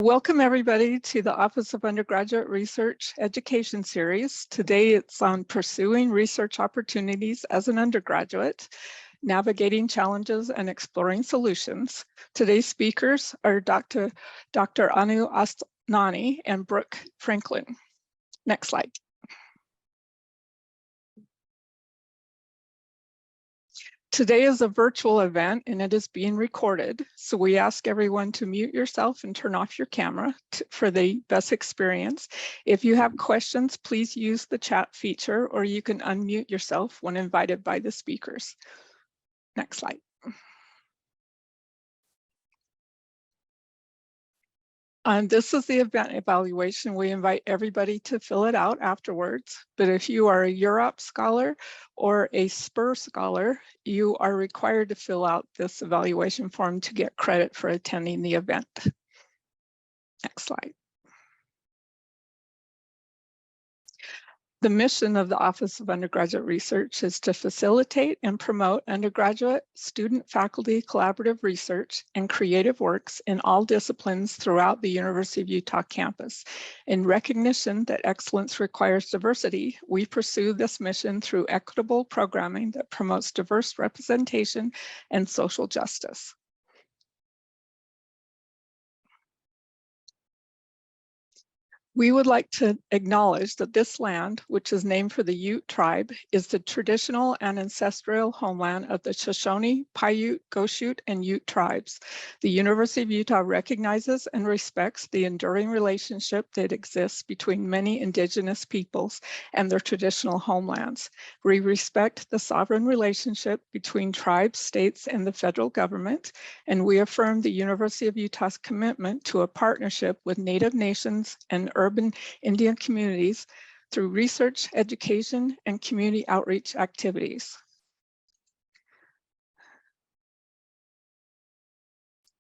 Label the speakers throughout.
Speaker 1: Welcome everybody to the Office of Undergraduate Research Education Series. Today it's on pursuing research opportunities as an undergraduate, navigating challenges and exploring solutions. Today's speakers are Dr. Anu Asnaani and Brooke Franklin. Next slide. Today is a virtual event and it is being recorded. So we ask everyone to mute yourself and turn off your camera for the best experience. If you have questions, please use the chat feature or you can unmute yourself when invited by the speakers. Next slide. This is the event evaluation. We invite everybody to fill it out afterwards. But if you are a Europe scholar or a SPUR scholar, you are required to fill out this evaluation form to get credit for attending the event. Next slide. The mission of the Office of Undergraduate Research is to facilitate and promote undergraduate, student, faculty, collaborative research, and creative works in all disciplines throughout the University of Utah campus. In recognition that excellence requires diversity, we pursue this mission through equitable programming that promotes diverse representation and social justice. We would like to acknowledge that this land, which is named for the Ute tribe, is the traditional and ancestral homeland of the Shoshone, Paiute, Goshute, and Ute tribes. The University of Utah recognizes and respects the enduring relationship that exists between many indigenous peoples and their traditional homelands. We respect the sovereign relationship between tribes, states, and the federal government, and we affirm the University of Utah's commitment to a partnership with Native nations and urban Indian communities through research, education, and community outreach activities.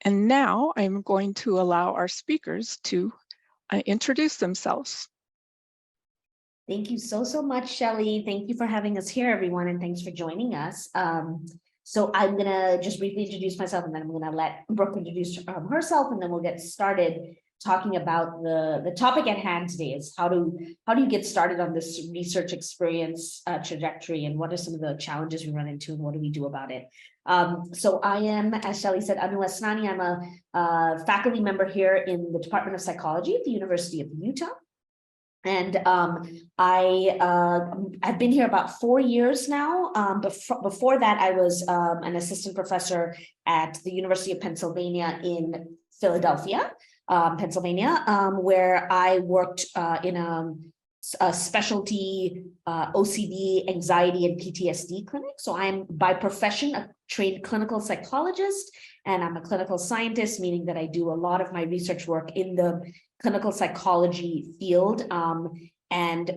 Speaker 1: And now I'm going to allow our speakers to introduce themselves.
Speaker 2: Thank you so much, Shelly. Thank you for having us here, everyone, and thanks for joining us. So I'm gonna just briefly introduce myself, and then I'm gonna let Brooke introduce herself, and then we'll get started talking about the topic at hand today is how do you get started on this research experience trajectory, and what are some of the challenges we run into, and what do we do about it? So I am, as Shelly said, Anu Asnaani. I'm a faculty member here in the Department of Psychology at the University of Utah. And I've been here about 4 years now. Before that, I was an assistant professor at the University of Pennsylvania in Philadelphia, Pennsylvania, where I worked in a specialty OCD, anxiety, and PTSD clinic. So I'm by profession a trained clinical psychologist, and I'm a clinical scientist, meaning that I do a lot of my research work in the clinical psychology field. And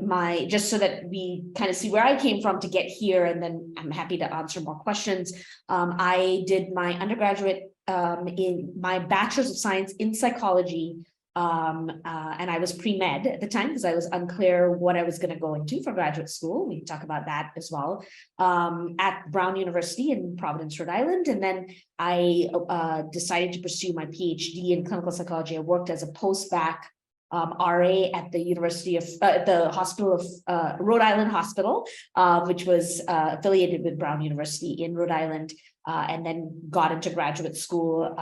Speaker 2: just so that we kind of see where I came from to get here, and then I'm happy to answer more questions. I did my undergraduate in my bachelor's of science in psychology, and I was pre-med at the time because I was unclear what I was going to go into for graduate school. We can talk about that as well, at Brown University in Providence, Rhode Island. And then I decided to pursue my PhD in clinical psychology. I worked as a post-bac RA at the University of the Hospital of Rhode Island Hospital, which was affiliated with Brown University in Rhode Island, and then got into graduate school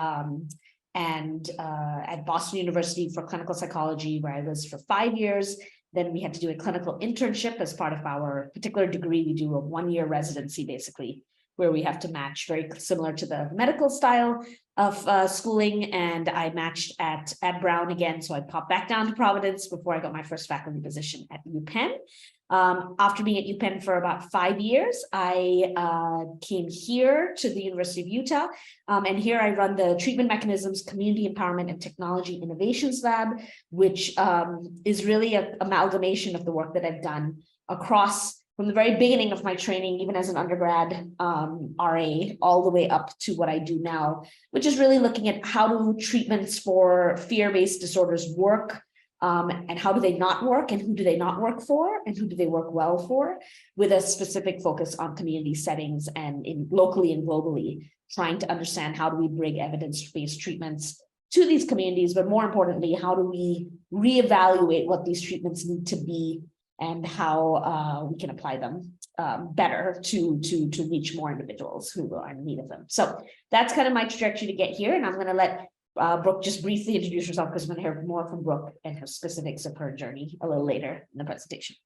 Speaker 2: and at Boston University for clinical psychology, where I was for 5 years. Then we had to do a clinical internship as part of our particular degree. We do a 1-year residency, basically, where we have to match, very similar to the medical style of schooling. And I matched at Brown again. So I popped back down to Providence before I got my first faculty position at UPenn. After being at UPenn for about 5 years, I came here to the University of Utah. And here I run the Treatment Mechanisms, Community Empowerment, and Technology Innovations Lab, which is really an amalgamation of the work that I've done across from the very beginning of my training, even as an undergrad RA, all the way up to what I do now, which is really looking at how do treatments for fear-based disorders work, and how do they not work, and who do they not work for, and who do they work well for, with a specific focus on community settings and locally and globally, trying to understand how do we bring evidence-based treatments to these communities, but more importantly, how do we reevaluate what these treatments need to be and how we can apply them better to reach more individuals who are in need of them. So that's kind of my trajectory to get here, and I'm going to let Brooke just briefly introduce herself, because we're going to hear more from Brooke and her specifics of her journey a little later in the presentation.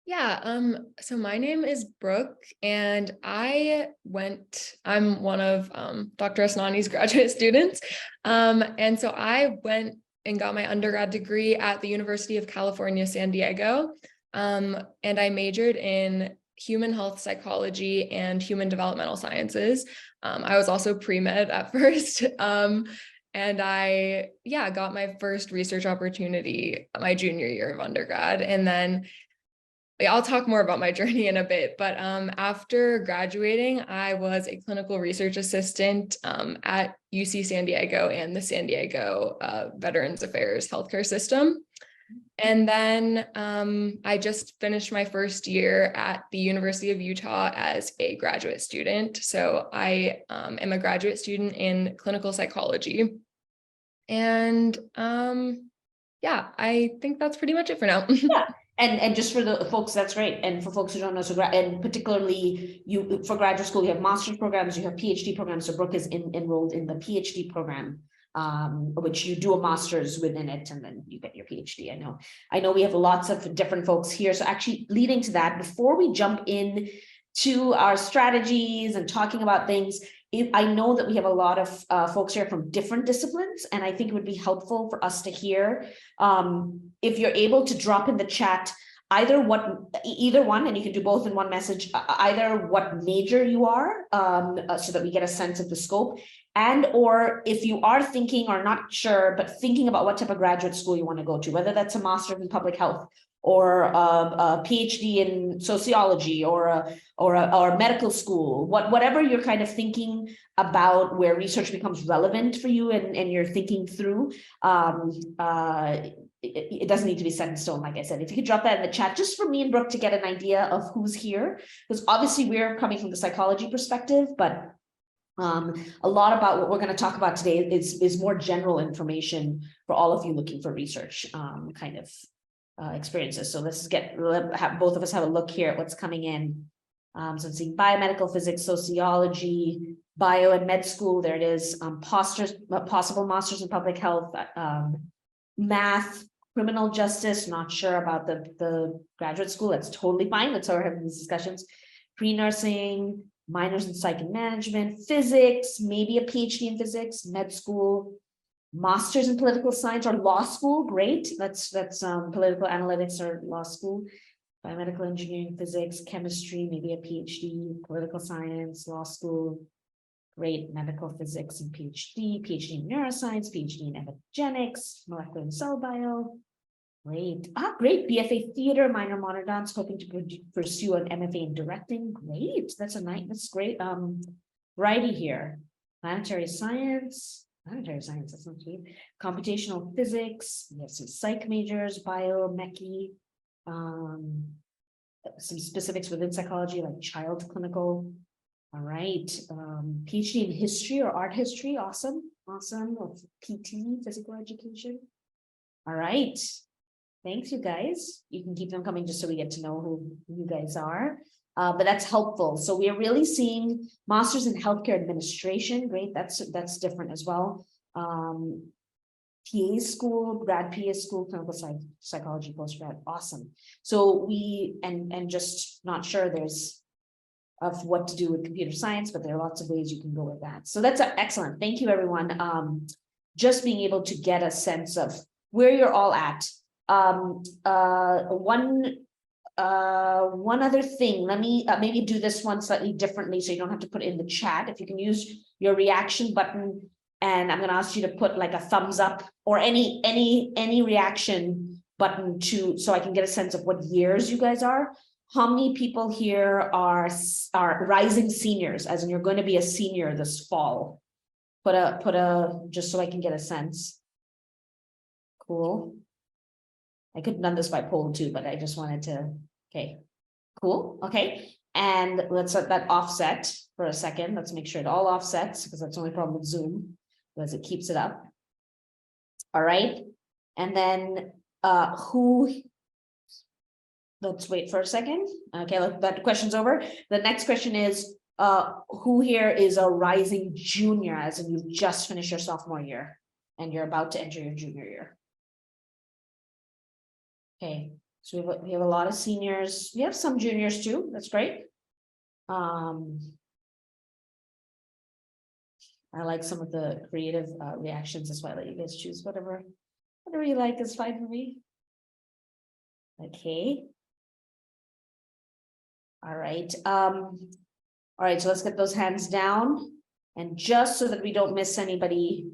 Speaker 3: Yeah, so my name is Brooke, and I'm one of Dr. Asnaani's graduate students. And so I went and got my undergrad degree at the University of California, San Diego. And I majored in human health psychology and human developmental sciences. I was also pre-med at first. And I got my first research opportunity my junior year of undergrad. And then I'll talk more about my journey in a bit, but after graduating, I was a clinical research assistant at UC San Diego and the San Diego Veterans Affairs healthcare system. And then I just finished my first year at the University of Utah as a graduate student. So I am a graduate student in clinical psychology. And I think that's pretty much it for now.
Speaker 2: Yeah. And just for the folks, that's great. And for folks who don't know, so and particularly you for graduate school, you have master's programs, you have PhD programs. So Brooke is enrolled in the PhD program, which you do a master's within it, and then you get your PhD. I know we have lots of different folks here. So actually, leading to that, before we jump in to our strategies and talking about things, I know that we have a lot of folks here from different disciplines, and I think it would be helpful for us to hear if you're able to drop in the chat either one, and you can do both in one message, either what major you are, so that we get a sense of the scope, and or if you are thinking or not sure, but thinking about what type of graduate school you want to go to, whether that's a master's in public health or a PhD in sociology or a medical school, whatever you're kind of thinking about where research becomes relevant for you and you're thinking through, it doesn't need to be set in stone, like I said. If you could drop that in the chat, just for me and Brooke to get an idea of who's here, because obviously we're coming from the psychology perspective, but a lot about what we're going to talk about today is more general information for all of you looking for research kind of experiences. So let's have both of us have a look here at what's coming in. So I'm seeing biomedical physics, sociology, bio and med school. There it is. Possible masters in public health, math, criminal justice. Not sure about the graduate school. That's totally fine. That's how we're having these discussions. Pre-nursing, minors in psych and management, physics, maybe a PhD in physics, med school, masters in political science or law school. Great. That's political analytics or law school. Biomedical engineering, physics, chemistry, maybe a PhD, political science, law school. Great. Medical physics and PhD in neuroscience, PhD in epigenetics, molecular and cell bio. Great. Great. BFA theater, minor modern dance, hoping to pursue an MFA in directing. Great. That's great. Variety here. Planetary science, that's not cheap. Computational physics, we have some psych majors, bio, mechy, some specifics within psychology like child clinical. All right. PhD in history or art history. Awesome. Or PT, physical education. All right. Thanks, you guys. You can keep them coming just so we get to know who you guys are. But that's helpful. So we are really seeing masters in healthcare administration. Great, that's different as well. PA school, grad PA school, clinical psychology postgrad. Awesome. So we and just not sure there's of what to do with computer science, but there are lots of ways you can go with that. So that's excellent. Thank you, everyone. Just being able to get a sense of where you're all at. One other thing, let me maybe do this one slightly differently so you don't have to put it in the chat. If you can use your reaction button, and I'm going to ask you to put like a thumbs up or any reaction button so I can get a sense of what years you guys are. How many people here are rising seniors, as in you're going to be a senior this fall? Put a just so I can get a sense. Cool. I could have done this by poll too, but I just wanted to, okay, cool, okay. And let's let that offset for a second. Let's make sure it all offsets because that's the only problem with Zoom. as it keeps it up. All right. And then let's wait for a second. Okay, that question's over. The next question is, who here is a rising junior, as in you've just finished your sophomore year and you're about to enter your junior year? Okay, so we have a lot of seniors. We have some juniors too. That's great. I like some of the creative reactions. That's why I let you guys choose whatever you like is fine for me. Okay. All right. All right, so let's get those hands down. And just so that we don't miss anybody,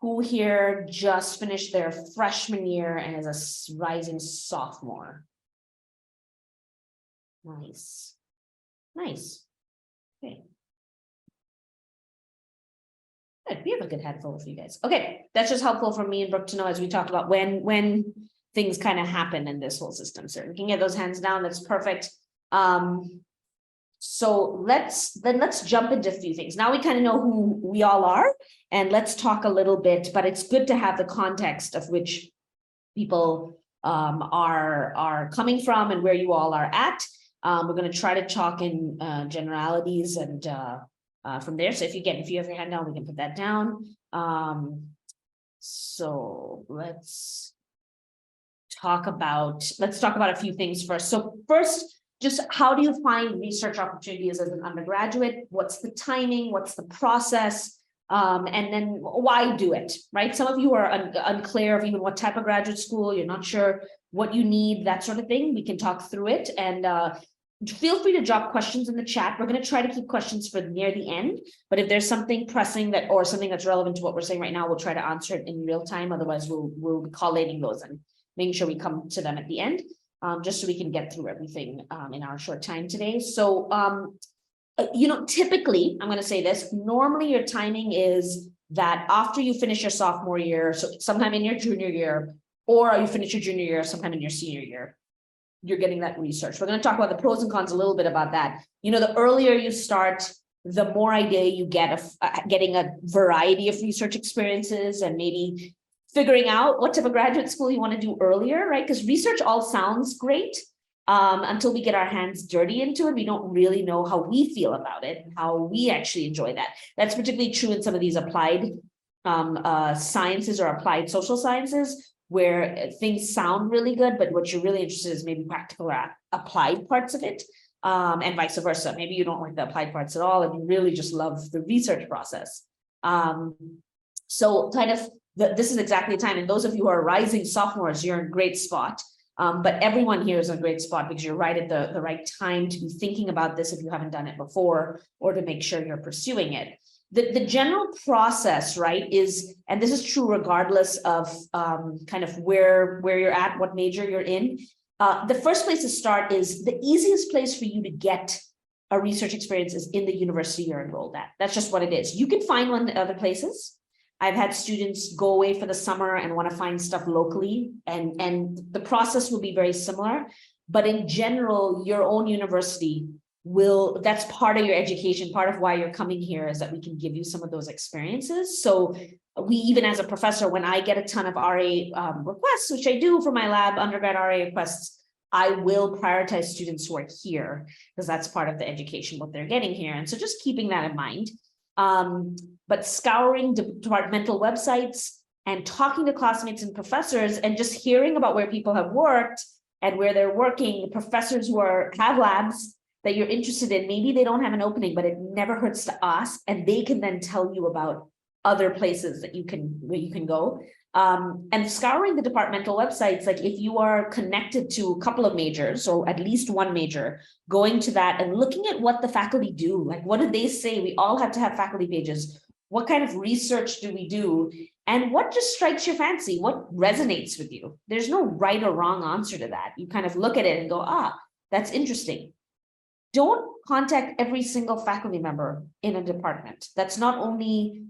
Speaker 2: who here just finished their freshman year and is a rising sophomore? Nice. Nice. Okay. Good. We have a good handful of you guys. Okay, that's just helpful for me and Brooke to know as we talk about when things kind of happen in this whole system. So we can get those hands down. That's perfect. So let's jump into a few things. Now we kind of know who we all are, and let's talk a little bit, but it's good to have the context of which people are coming from and where you all are at. We're going to try to talk in generalities and from there. So if you have your hand down, we can put that down. So let's talk about a few things first. So first, just how do you find research opportunities as an undergraduate? What's the timing? What's the process? And then why do it, right? Some of you are unclear of even what type of graduate school, you're not sure what you need, that sort of thing. We can talk through it, and feel free to drop questions in the chat. We're going to try to keep questions for near the end, but if there's something pressing that or something that's relevant to what we're saying right now, we'll try to answer it in real time. Otherwise, we'll be collating those and making sure we come to them at the end, just so we can get through everything in our short time today. So, typically, I'm going to say this, normally your timing is that after you finish your sophomore year, so sometime in your junior year, or you finish your junior year sometime in your senior year, you're getting that research. We're going to talk about the pros and cons a little bit about that. The earlier you start, the more idea you get of getting a variety of research experiences and maybe figuring out what type of graduate school you want to do earlier, right? Because research all sounds great until we get our hands dirty into it. We don't really know how we feel about it and how we actually enjoy that. That's particularly true in some of these applied sciences or applied social sciences, where things sound really good, but what you're really interested in is maybe practical or applied parts of it, and vice versa. Maybe you don't like the applied parts at all, and you really just love the research process. So kind of this is exactly the time. And those of you who are rising sophomores, you're in a great spot. But everyone here is in a great spot because you're right at the right time to be thinking about this if you haven't done it before, or to make sure you're pursuing it. The general process, right, is, and this is true regardless of kind of where you're at, what major you're in. The first place to start is the easiest place for you to get a research experience is in the university you're enrolled at. That's just what it is. You can find one in other places. I've had students go away for the summer and want to find stuff locally, and the process will be very similar. But in general, your own university that's part of your education. Part of why you're coming here is that we can give you some of those experiences. So we, even as a professor, when I get a ton of RA requests, which I do for my lab, undergrad RA requests, I will prioritize students who are here because that's part of the education, what they're getting here. And so just keeping that in mind. But scouring departmental websites and talking to classmates and professors and just hearing about where people have worked and where they're working, professors who have labs that you're interested in, maybe they don't have an opening, but it never hurts to ask, and they can then tell you about other places that where you can go. And scouring the departmental websites, like if you are connected to a couple of majors or at least one major, going to that and looking at what the faculty do, like what do they say? We all have to have faculty pages. What kind of research do we do? And what just strikes your fancy? What resonates with you? There's no right or wrong answer to that. You kind of look at it and go, that's interesting. Don't contact every single faculty member in a department. That's not only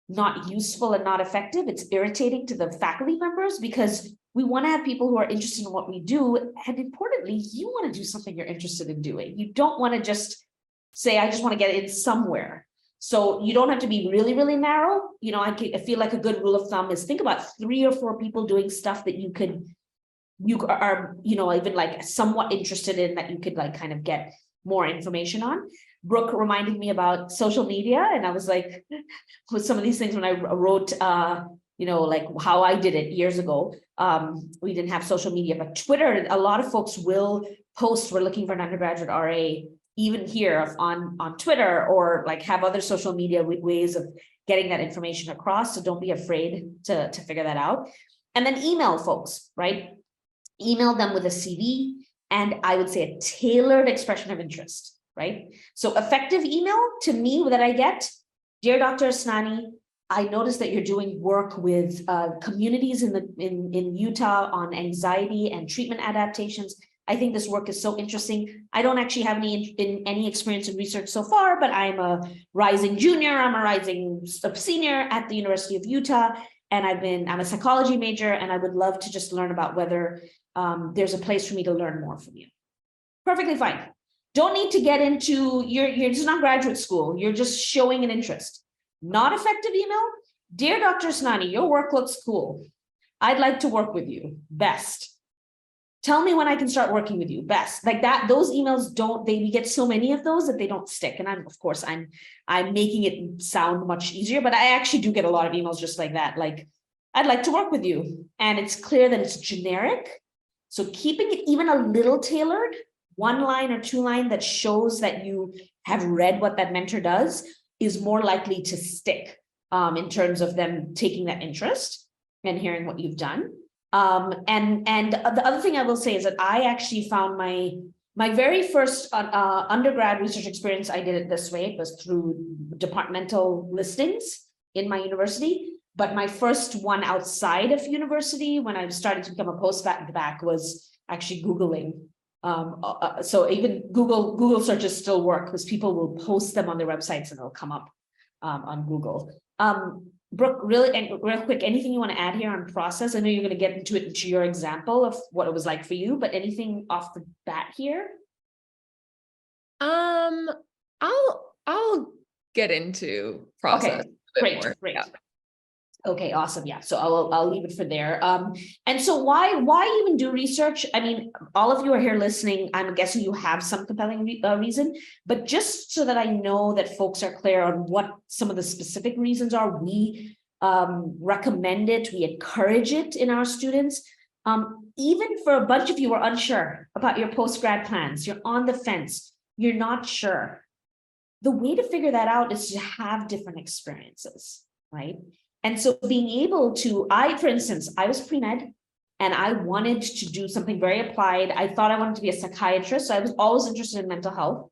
Speaker 2: not useful and not effective, it's irritating to the faculty members because we want to have people who are interested in what we do. And importantly, you want to do something you're interested in doing. You don't want to just say, I just want to get in somewhere. So you don't have to be really, really narrow. You know, I feel like a good rule of thumb is think about 3 or 4 people doing stuff that you are, you know, even like somewhat interested in, that you could like kind of get more information on. Brooke reminded me about social media, and I was like, with some of these things when I wrote, you know, like how I did it years ago, we didn't have social media, but Twitter, a lot of folks will post, we're looking for an undergraduate RA, even here on Twitter, or like have other social media ways of getting that information across. So don't be afraid to figure that out. And then email folks, right? Email them with a CV, and I would say a tailored expression of interest. Right? So effective email to me that I get, dear Dr. Asnaani, I noticed that you're doing work with communities in Utah on anxiety and treatment adaptations. I think this work is so interesting. I don't actually have any experience in research so far, but I'm a rising junior, I'm a rising senior at the University of Utah, and I'm a psychology major, and I would love to just learn about whether there's a place for me to learn more from you. Perfectly fine. Don't need to get into, you're just not graduate school. You're just showing an interest. Not effective email. Dear Dr. Asnaani, your work looks cool. I'd like to work with you. Best. Tell me when I can start working with you. Best. Like that, those emails we get so many of those that they don't stick. And I'm making it sound much easier, but I actually do get a lot of emails just like that. Like, I'd like to work with you. And it's clear that it's generic. So keeping it even a little tailored, 1 line or 2 line that shows that you have read what that mentor does is more likely to stick in terms of them taking that interest and hearing what you've done. And the other thing I will say is that I actually found my very first undergrad research experience, I did it this way. It was through departmental listings in my university. But my first one outside of university, when I started to become a postback, was actually Googling. So even Google searches still work because people will post them on their websites and they'll come up on Google. Brooke, real quick, anything you want to add here on process? I know you're going to get into your example of what it was like for you, but anything off the bat here?
Speaker 3: I'll get into process.
Speaker 2: Okay, great. Yeah. Okay, awesome. Yeah, so I'll leave it for there. And so why even do research? I mean, all of you are here listening. I'm guessing you have some compelling reason, but just so that I know that folks are clear on what some of the specific reasons are, we recommend it, we encourage it in our students. Even for a bunch of you are unsure about your post-grad plans, you're on the fence, you're not sure. The way to figure that out is to have different experiences, right? And so being able to, for instance, I was pre-med and I wanted to do something very applied. I thought I wanted to be a psychiatrist. So I was always interested in mental health.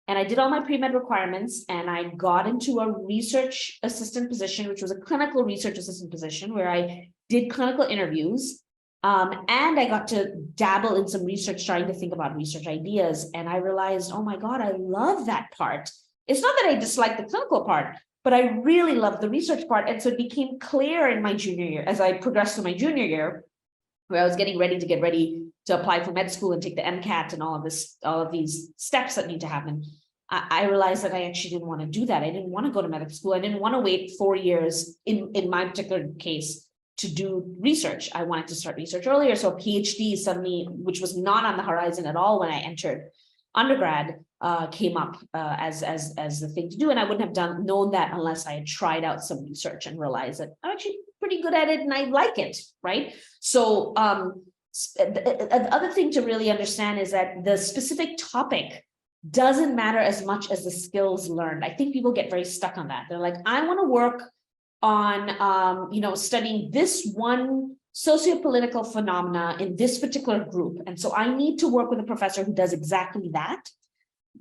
Speaker 2: And I did all my pre-med requirements and I got into a research assistant position, which was a clinical research assistant position where I did clinical interviews. And I got to dabble in some research, starting to think about research ideas. And I realized, oh my God, I love that part. It's not that I dislike the clinical part, but I really loved the research part. And so it became clear in my junior year, as I progressed to my junior year, where I was getting ready to apply for med school and take the MCAT and all of these steps that need to happen. I realized that I actually didn't want to do that. I didn't want to go to medical school. I didn't want to wait 4 years in my particular case to do research. I wanted to start research earlier. So a PhD suddenly, which was not on the horizon at all when I entered undergrad, came up as the thing to do. And I wouldn't have known that unless I had tried out some research and realized that I'm actually pretty good at it and I like it, right? So the other thing to really understand is that the specific topic doesn't matter as much as the skills learned. I think people get very stuck on that. They're like, I want to work on, studying this one sociopolitical phenomena in this particular group. And so I need to work with a professor who does exactly that.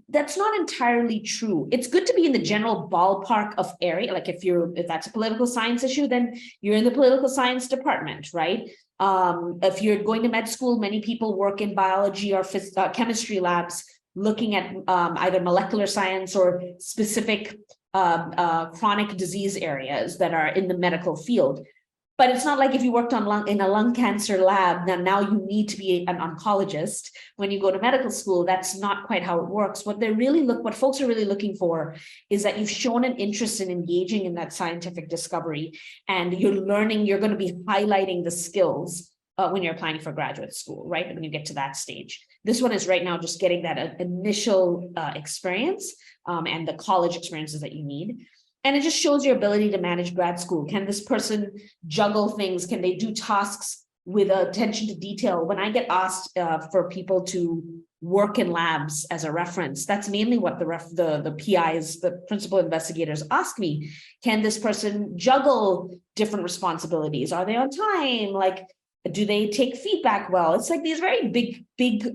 Speaker 2: That's not entirely true. It's good to be in the general ballpark of area. Like if that's a political science issue, then you're in the political science department, right? If you're going to med school, many people work in biology or chemistry labs, looking at either molecular science or specific chronic disease areas that are in the medical field. But it's not like if you worked on in a lung cancer lab, then now you need to be an oncologist when you go to medical school. That's not quite how it works. What folks are really looking for is that you've shown an interest in engaging in that scientific discovery, and you're going to be highlighting the skills when you're applying for graduate school, right? When you get to that stage. This one is right now just getting that initial experience and the college experiences that you need. And it just shows your ability to manage grad school. Can this person juggle things? Can they do tasks with attention to detail? When I get asked for people to work in labs as a reference, that's mainly what the PIs, the principal investigators, ask me. Can this person juggle different responsibilities? Are they on time? Like, do they take feedback well? It's like these very big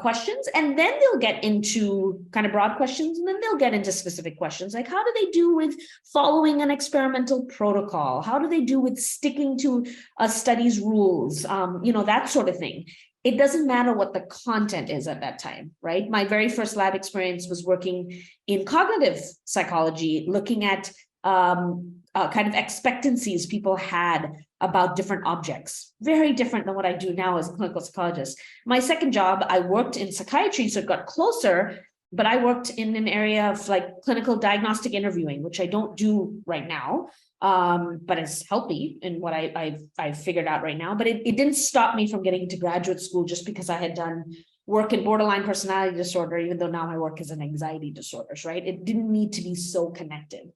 Speaker 2: questions, and then they'll get into kind of broad questions, and then they'll get into specific questions like, how do they do with following an experimental protocol? How do they do with sticking to a study's rules? That sort of thing. It doesn't matter what the content is at that time, right? My very first lab experience was working in cognitive psychology, looking at kind of expectancies people had about different objects, very different than what I do now as a clinical psychologist. My second job, I worked in psychiatry, so it got closer, but I worked in an area of like clinical diagnostic interviewing, which I don't do right now, but it's healthy in what I've figured out right now. But it didn't stop me from getting into graduate school just because I had done work in borderline personality disorder, even though now my work is in anxiety disorders, right? It didn't need to be so connected.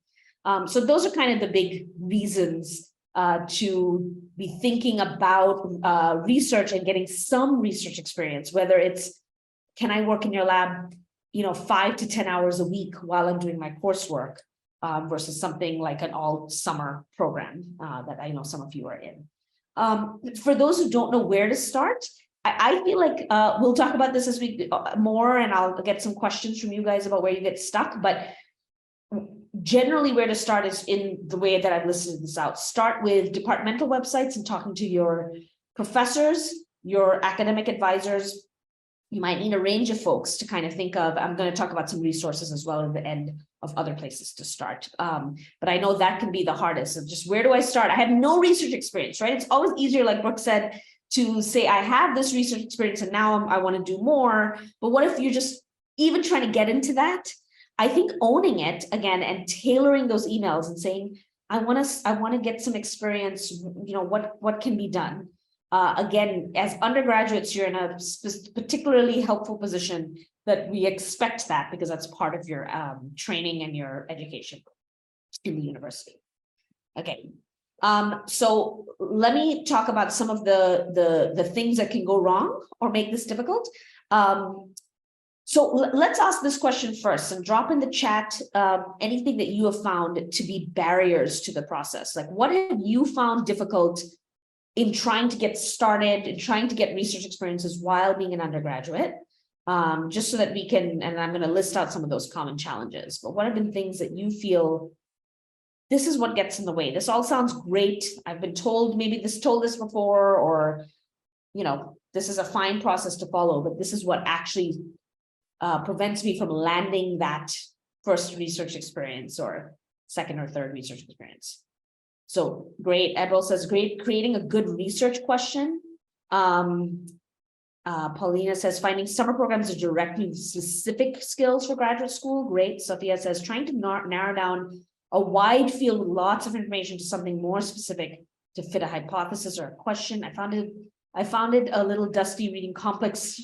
Speaker 2: So those are kind of the big reasons to be thinking about research and getting some research experience, whether it's, can I work in your lab, 5 to 10 hours a week while I'm doing my coursework versus something like an all summer program that I know some of you are in. For those who don't know where to start, I feel like we'll talk about this as we more, and I'll get some questions from you guys about where you get stuck, but generally where to start is in the way that I've listed this out. Start with departmental websites and talking to your professors, your academic advisors. You might need a range of folks to kind of think of. I'm going to talk about some resources as well at the end of other places to start. But I know that can be the hardest of just, where do I start? I have no research experience, right? It's always easier, like Brooke said, to say I have this research experience and now I want to do more. But what if you're just even trying to get into that? I think owning it again and tailoring those emails and saying, I want to get some experience, what can be done. Again, as undergraduates, you're in a particularly helpful position that we expect that, because that's part of your training and your education in the university. Okay. So let me talk about some of the things that can go wrong or make this difficult. So let's ask this question first and drop in the chat anything that you have found to be barriers to the process. Like, what have you found difficult in trying to get started, in trying to get research experiences while being an undergraduate? Just so that we can, and I'm going to list out some of those common challenges, but what have been things that you feel, this is what gets in the way? This all sounds great. I've been told, maybe told this before, or, this is a fine process to follow, but this is what actually prevents me from landing that first research experience or second or third research experience. So great. Edwell says, great. Creating a good research question. Paulina says, finding summer programs that directly specific skills for graduate school. Great. Sophia says, trying to narrow down a wide field with lots of information to something more specific to fit a hypothesis or a question. I found it a little dusty reading complex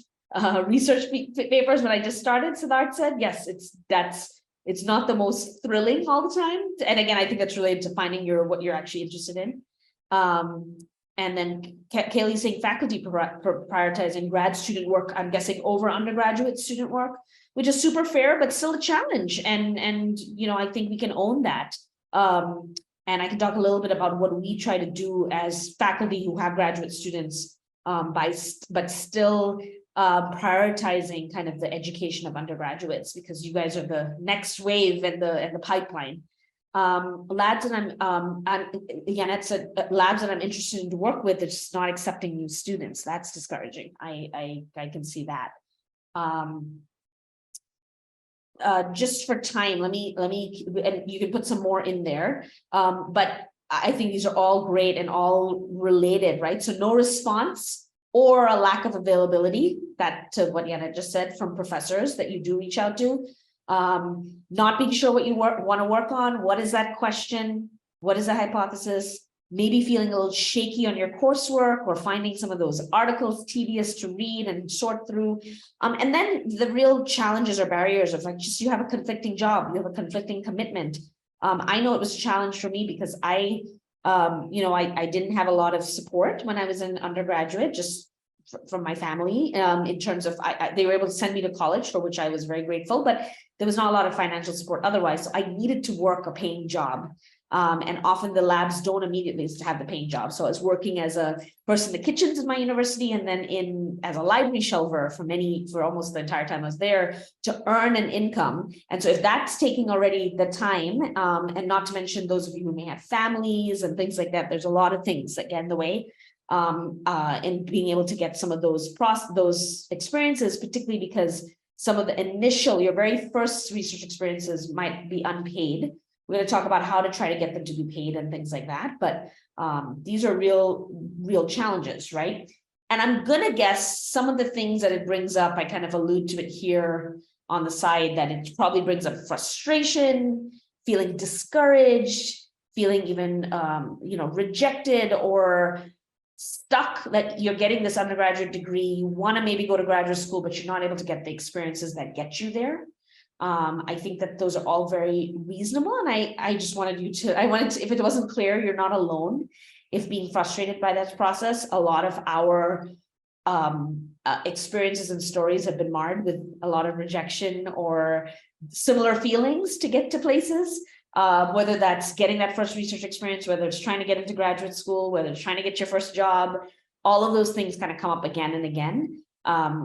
Speaker 2: research papers when I just started. Siddharth said, yes, it's not the most thrilling all the time. And again, I think that's related to finding what you're actually interested in. And then Kaylee's saying faculty prioritizing grad student work, I'm guessing over undergraduate student work, which is super fair, but still a challenge. And I think we can own that. And I can talk a little bit about what we try to do as faculty who have graduate students, but still prioritizing kind of the education of undergraduates, because you guys are the next wave in the pipeline. Labs that labs that I'm interested in to work with, it's just not accepting new students. That's discouraging. I can see that. Just for time, let me, and you can put some more in there. But I think these are all great and all related, right? So no response or a lack of availability, that to what Yana just said, from professors that you do reach out to. Not being sure what you want to work on. What is that question? What is the hypothesis? Maybe feeling a little shaky on your coursework, or finding some of those articles tedious to read and sort through. And then the real challenges or barriers of like, just you have a conflicting job, you have a conflicting commitment. I know it was a challenge for me because I didn't have a lot of support when I was in undergraduate, just from my family, in terms of, they were able to send me to college, for which I was very grateful, but there was not a lot of financial support otherwise. So I needed to work a paying job. And often the labs don't immediately have the paying job. So I was working as a person in the kitchens in my university, and then as a library shelver for almost the entire time I was there, to earn an income. And so if that's taking already the time, and not to mention those of you who may have families and things like that, there's a lot of things that get in the way in being able to get some of those experiences, particularly because some of the your very first research experiences might be unpaid. We're going to talk about how to try to get them to be paid and things like that. But these are real challenges, right? And I'm going to guess some of the things that it brings up, I kind of allude to it here on the side, that it probably brings up frustration, feeling discouraged, feeling even, rejected or stuck, that you're getting this undergraduate degree, you want to maybe go to graduate school, but you're not able to get the experiences that get you there. I think that those are all very reasonable. And I just wanted if it wasn't clear, you're not alone if being frustrated by that process. A lot of our experiences and stories have been marred with a lot of rejection or similar feelings to get to places, whether that's getting that first research experience, whether it's trying to get into graduate school, whether it's trying to get your first job. All of those things kind of come up again and again.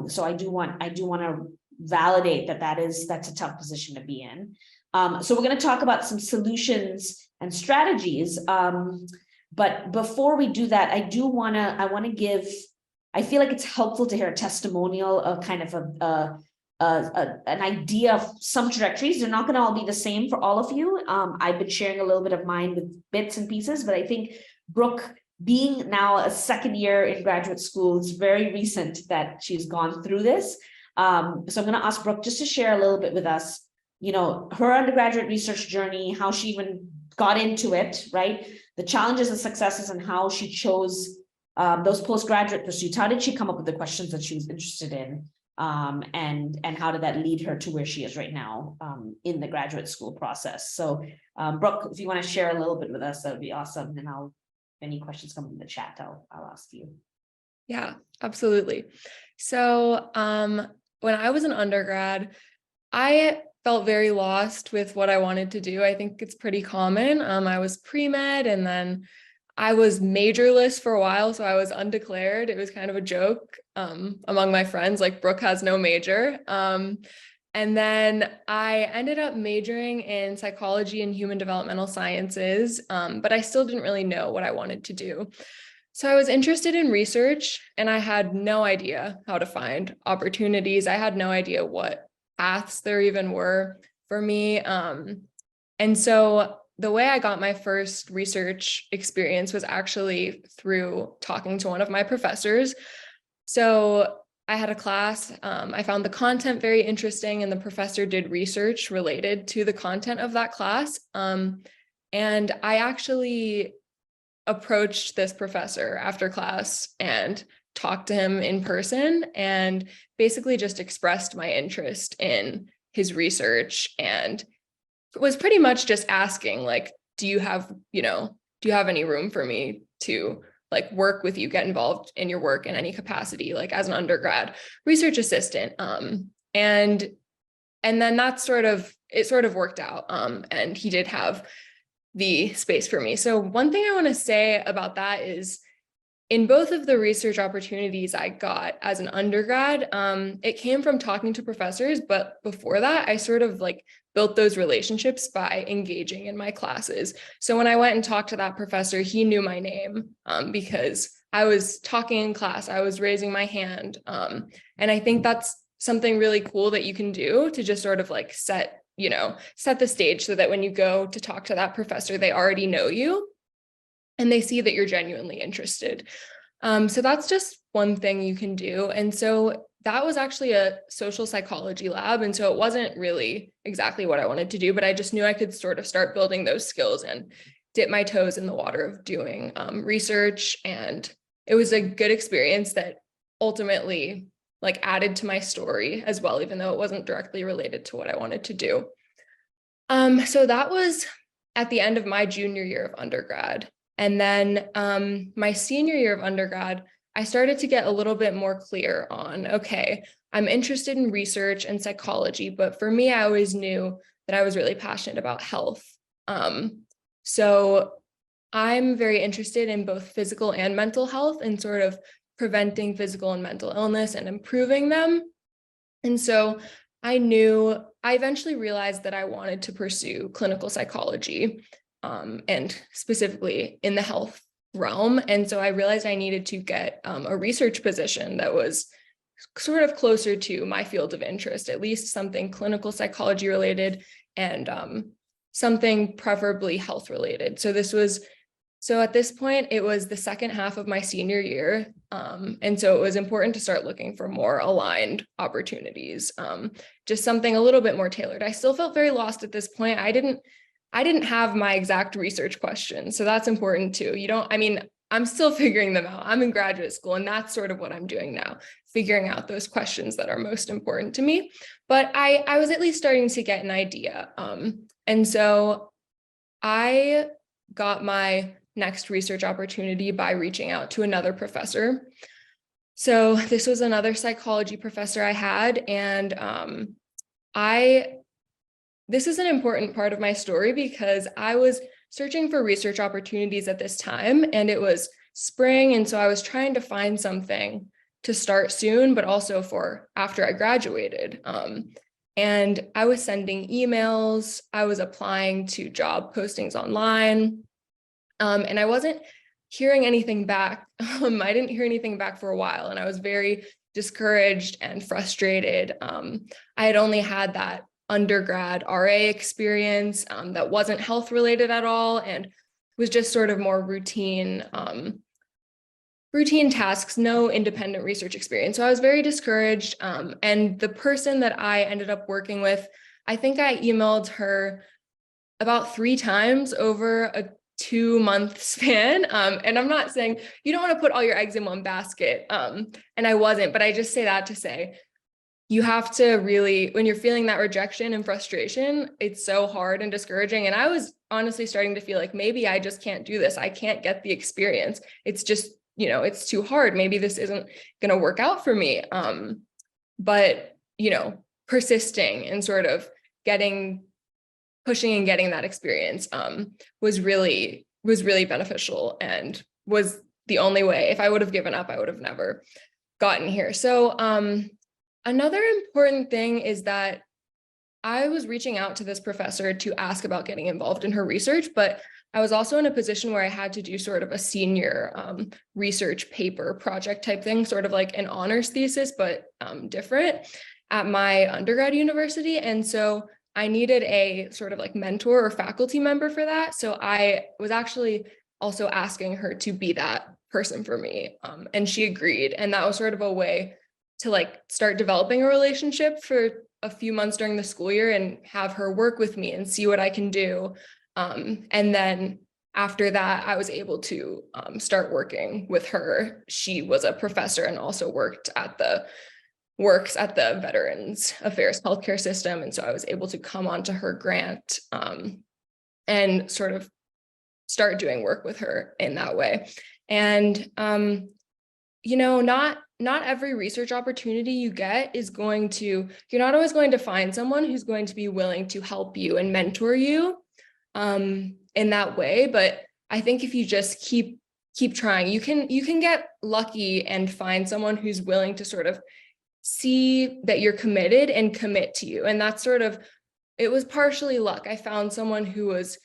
Speaker 2: So I do want to validate that's a tough position to be in. So we're going to talk about some solutions and strategies. But before we do that, I feel like it's helpful to hear a testimonial of kind of an idea of some trajectories. They're not going to all be the same for all of you. I've been sharing a little bit of mine with bits and pieces, but I think Brooke, being now a second year in graduate school, it's very recent that she's gone through this. So I'm going to ask Brooke just to share a little bit with us, her undergraduate research journey, how she even got into it, right? The challenges and successes, and how she chose those postgraduate pursuits. How did she come up with the questions that she was interested in? And how did that lead her to where she is right now in the graduate school process? So Brooke, if you want to share a little bit with us, that would be awesome. And if any questions come in the chat, I'll ask you.
Speaker 3: Yeah, absolutely. So when I was an undergrad, I felt very lost with what I wanted to do. I think it's pretty common. I was pre-med, and then I was majorless for a while, so I was undeclared. It was kind of a joke among my friends, like Brooke has no major. And then I ended up majoring in psychology and human developmental sciences, but I still didn't really know what I wanted to do. So I was interested in research, and I had no idea how to find opportunities. I had no idea what paths there even were for me. And so the way I got my first research experience was actually through talking to one of my professors. So I had a class, I found the content very interesting, and the professor did research related to the content of that class. And I actually approached this professor after class and talked to him in person, and basically just expressed my interest in his research, and was pretty much just asking, like, do you have any room for me to like work with you, get involved in your work in any capacity, like as an undergrad research assistant. And then it sort of worked out. And he did have the space for me. So one thing I want to say about that is, in both of the research opportunities I got as an undergrad, it came from talking to professors, but before that, I sort of like built those relationships by engaging in my classes. So when I went and talked to that professor, he knew my name because I was talking in class, I was raising my hand. And I think that's something really cool that you can do to just sort of like set the stage, so that when you go to talk to that professor, they already know you. and they see that you're genuinely interested. So that's just one thing you can do. And so that was actually a social psychology lab. And so it wasn't really exactly what I wanted to do, but I just knew I could sort of start building those skills and dip my toes in the water of doing research. And it was a good experience that ultimately like added to my story as well, even though it wasn't directly related to what I wanted to do. So that was at the end of my junior year of undergrad. And then my senior year of undergrad, I started to get a little bit more clear on, okay, I'm interested in research and psychology, but for me, I always knew that I was really passionate about health. So I'm very interested in both physical and mental health and sort of preventing physical and mental illness and improving them. And so I eventually realized that I wanted to pursue clinical psychology, and specifically in the health realm. And so I realized I needed to get a research position that was sort of closer to my field of interest, at least something clinical psychology related and something preferably health related. So at this point, it was the second half of my senior year. And so it was important to start looking for more aligned opportunities, just something a little bit more tailored. I still felt very lost at this point. I didn't have my exact research questions. So that's important too. I'm still figuring them out. I'm in graduate school, and that's sort of what I'm doing now, figuring out those questions that are most important to me. But I was at least starting to get an idea. And so I got my next research opportunity by reaching out to another professor. So this was another psychology professor I had, and this is an important part of my story because I was searching for research opportunities at this time, and it was spring, and so I was trying to find something to start soon, but also for after I graduated. And I was sending emails, I was applying to job postings online, and I wasn't hearing anything back. I didn't hear anything back for a while, and I was very discouraged and frustrated. I had only had that undergrad RA experience that wasn't health related at all, and was just sort of more routine tasks, no independent research experience. So I was very discouraged. And the person that I ended up working with, I think I emailed her about 3 times over a 2-month span. And I'm not saying you don't want to put all your eggs in one basket. And I wasn't, but I just say that to say, you have to really, when you're feeling that rejection and frustration, it's so hard and discouraging. And I was honestly starting to feel like maybe I just can't do this. I can't get the experience. It's just, it's too hard. Maybe this isn't going to work out for me. But, persisting and sort of pushing and getting that experience was really beneficial and was the only way. If I would have given up, I would have never gotten here. So another important thing is that I was reaching out to this professor to ask about getting involved in her research, but I was also in a position where I had to do sort of a senior research paper project type thing, sort of like an honors thesis, but different at my undergrad university. And so I needed a sort of like mentor or faculty member for that. So I was actually also asking her to be that person for me. And she agreed. And that was sort of a way to like start developing a relationship for a few months during the school year and have her work with me and see what I can do. And then after that, I was able to start working with her. She was a professor and also works at the Veterans Affairs healthcare system. And so I was able to come onto her grant and sort of start doing work with her in that way. And, not every research opportunity you get you're not always going to find someone who's going to be willing to help you and mentor you in that way. But I think if you just keep trying, you can get lucky and find someone who's willing to sort of see that you're committed and commit to you. And that's it was partially luck. I found someone who was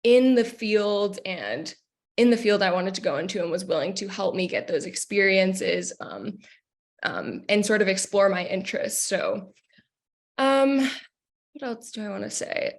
Speaker 3: in the field I wanted to go into and was willing to help me get those experiences and sort of explore my interests. So what else do I want to say?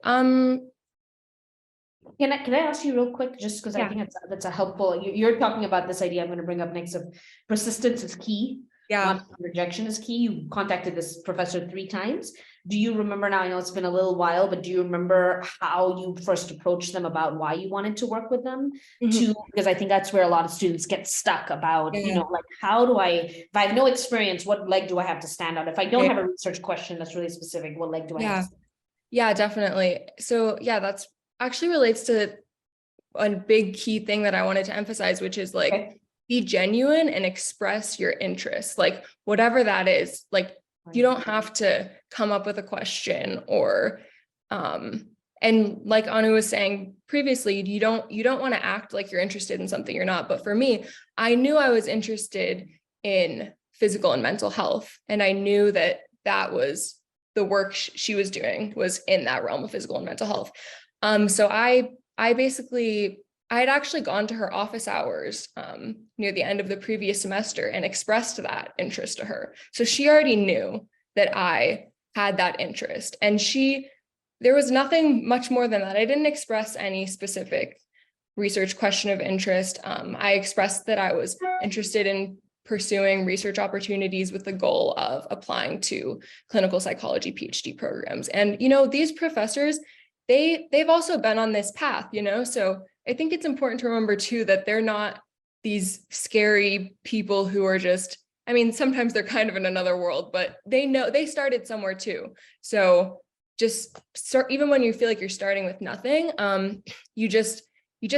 Speaker 2: Can I ask you real quick, just because I
Speaker 3: Yeah.
Speaker 2: think that's a helpful, you're talking about this idea I'm going to bring up next of persistence is key.
Speaker 3: Yeah.
Speaker 2: Not rejection is key. You contacted this professor 3 times. Do you remember now? I know it's been a little while, but do you remember how you first approached them about why you wanted to work with them?
Speaker 3: Mhm.
Speaker 2: Because I think that's where a lot of students get stuck about, you
Speaker 3: Yeah.
Speaker 2: know, like, how do I, if I have no experience, what leg do I have to stand out? If I don't
Speaker 3: Right.
Speaker 2: have a research question that's really specific, what leg do I have
Speaker 3: Yeah.
Speaker 2: to stand
Speaker 3: Yeah, definitely. So yeah, that's actually relates to a big key thing that I wanted to emphasize, which is like,
Speaker 2: Okay.
Speaker 3: be genuine and express your interest, like whatever that is. Like, you don't have to come up with a question or, and like Anu was saying previously, you don't want to act like you're interested in something you're not. But for me, I knew I was interested in physical and mental health, and I knew that that was the work she was doing was in that realm of physical and mental health. So I basically, I had actually gone to her office hours near the end of the previous semester and expressed that interest to her. So she already knew that I had that interest, and there was nothing much more than that. I didn't express any specific research question of interest. I expressed that I was interested in pursuing research opportunities with the goal of applying to clinical psychology PhD programs. And, you know, these professors, they've also been on this path, you know, so I think it's important to remember too, that they're not these scary people who are just, I mean, sometimes they're kind of in another world, but they know they started somewhere too. So just start, even when you feel like you're starting with nothing, you just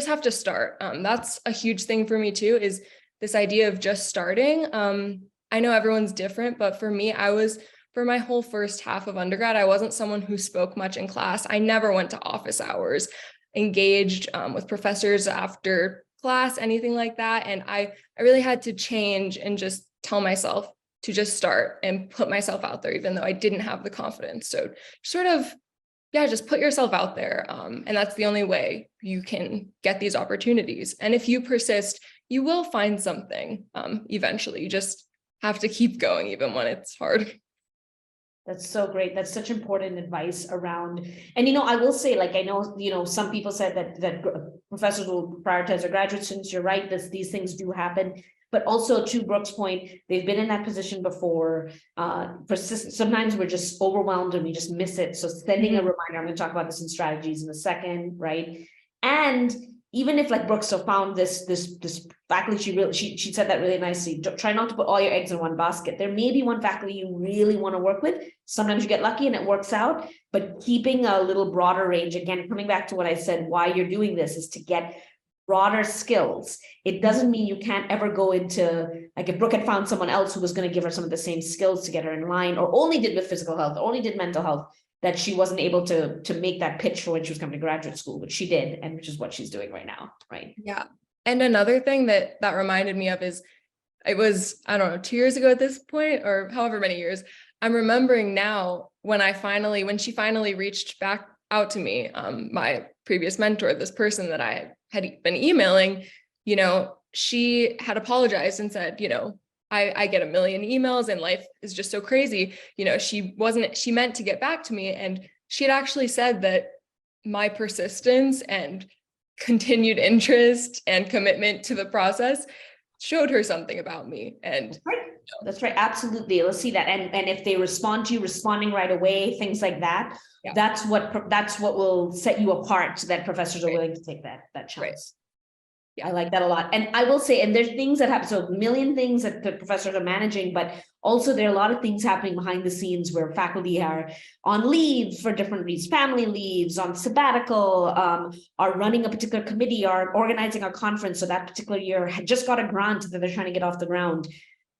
Speaker 3: have to start. That's a huge thing for me too, is this idea of just starting. I know everyone's different, but for me, for my whole first half of undergrad, I wasn't someone who spoke much in class. I never went to office hours, engaged with professors after class, anything like that. And I really had to change and just tell myself to just start and put myself out there, even though I didn't have the confidence. So sort of, yeah, just put yourself out there. And that's the only way you can get these opportunities. And if you persist, you will find something eventually. You just have to keep going, even when it's hard.
Speaker 2: That's so great. That's such important advice around, and you know, I will say, like, I know, you know, some people said that professors will prioritize their graduate students. You're right, these things do happen. But also, to Brooke's point, they've been in that position before. Sometimes we're just overwhelmed and we just miss it. So sending a reminder, I'm going to talk about this in strategies in a second, right? And even if, like, Brooke still found this faculty, she said that really nicely. Try not to put all your eggs in one basket. There may be one faculty you really want to work with. Sometimes you get lucky and it works out, but keeping a little broader range, again, coming back to what I said, why you're doing this is to get broader skills. It doesn't mean you can't ever go into, like, if Brooke had found someone else who was going to give her some of the same skills to get her in line, or only did with physical health, or only did mental health, that she wasn't able to make that pitch for when she was coming to graduate school, which she did, and which is what she's doing right now, right?
Speaker 3: Yeah. And another thing that reminded me of is, it was, I don't know, 2 years ago at this point, or however many years, I'm remembering now when she finally reached back out to me, my previous mentor, this person that I had been emailing, you know, she had apologized and said, you know, I get a million emails and life is just so crazy. You know, she meant to get back to me. And she had actually said that my persistence and continued interest and commitment to the process showed her something about me. And
Speaker 2: that's right. Absolutely. Let's see that. And if they respond to you, responding right away, things like that,
Speaker 3: yeah.
Speaker 2: that's what will set you apart, so that professors are willing to take that chance.
Speaker 3: Right. Yeah.
Speaker 2: I like that a lot. And I will say, and there's things that happen. So a million things that the professors are managing, but also there are a lot of things happening behind the scenes where faculty are on leave for different reasons, family leaves, on sabbatical, are running a particular committee, are organizing a conference. So that particular year had just got a grant that they're trying to get off the ground.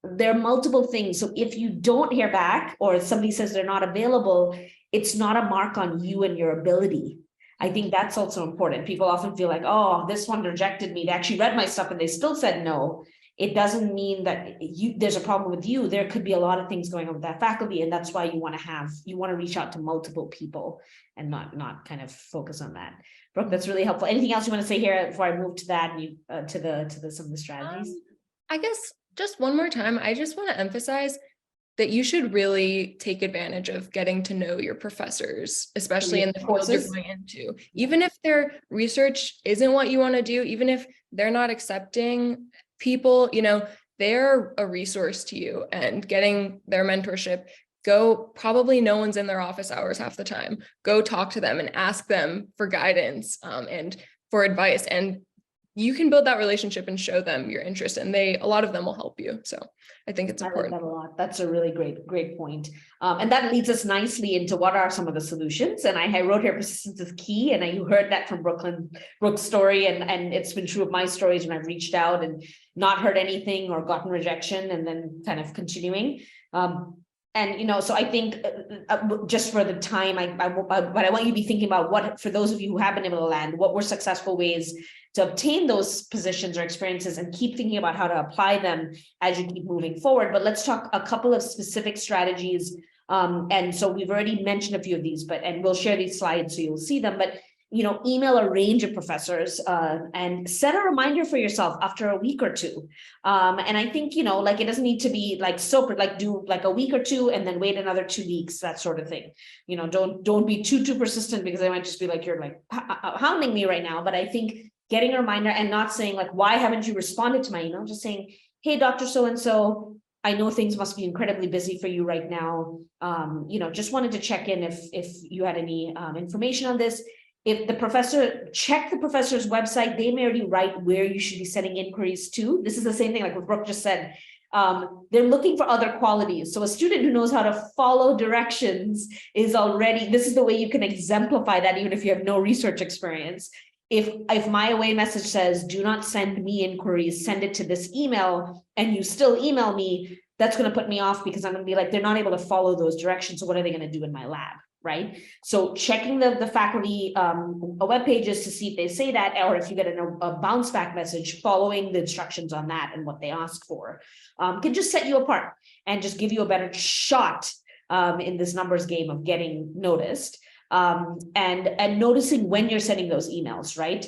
Speaker 2: There are multiple things. So if you don't hear back, or somebody says they're not available, it's not a mark on you and your ability. I think that's also important. People often feel like, oh, this one rejected me. They actually read my stuff and they still said no. It doesn't mean that there's a problem with you. There could be a lot of things going on with that faculty. And that's why you want to reach out to multiple people and not kind of focus on that. Brooke, that's really helpful. Anything else you want to say here before I move to that and to some of the strategies?
Speaker 3: I guess just one more time, I just want to emphasize, that you should really take advantage of getting to know your professors, especially in the field you're going into. Even if their research isn't what you want to do, even if they're not accepting people, you know, they're a resource to you, and getting their mentorship, go, probably no one's in their office hours half the time. Go talk to them and ask them for guidance and for advice. And you can build that relationship and show them your interest, and a lot of them will help you. So I think it's important.
Speaker 2: I like that a lot. That's a really great point. And that leads us nicely into what are some of the solutions. And I wrote here, persistence is key. And you heard that from Brooke's story. And it's been true of my stories when I've reached out and not heard anything or gotten rejection and then kind of continuing. And, you know, so I think just for the time, but I want you to be thinking about what, for those of you who have been able to land, what were successful ways to obtain those positions or experiences, and keep thinking about how to apply them as you keep moving forward. But let's talk a couple of specific strategies. And so we've already mentioned a few of these, and we'll share these slides so you'll see them. But you know, email a range of professors and set a reminder for yourself after a week or two. And I think, you know, like it doesn't need to be like do like a week or two and then wait another 2 weeks, that sort of thing. You know, don't be too persistent, because I might just be like, you're like hounding me right now. But I think getting a reminder and not saying like, why haven't you responded to my email? Just saying, hey, Dr. So-and-so, I know things must be incredibly busy for you right now. You know, just wanted to check in if you had any information on this. If the professor, check the professor's website, they may already write where you should be sending inquiries to. This is the same thing like what Brooke just said. They're looking for other qualities. So a student who knows how to follow directions is already, this is the way you can exemplify that even if you have no research experience. If my away message says, do not send me inquiries, send it to this email, and you still email me, that's going to put me off, because I'm going to be like, they're not able to follow those directions. So what are they going to do in my lab? Right? So checking the faculty web pages to see if they say that, or if you get a bounce back message, following the instructions on that and what they ask for can just set you apart and just give you a better shot in this numbers game of getting noticed and noticing when you're sending those emails, right?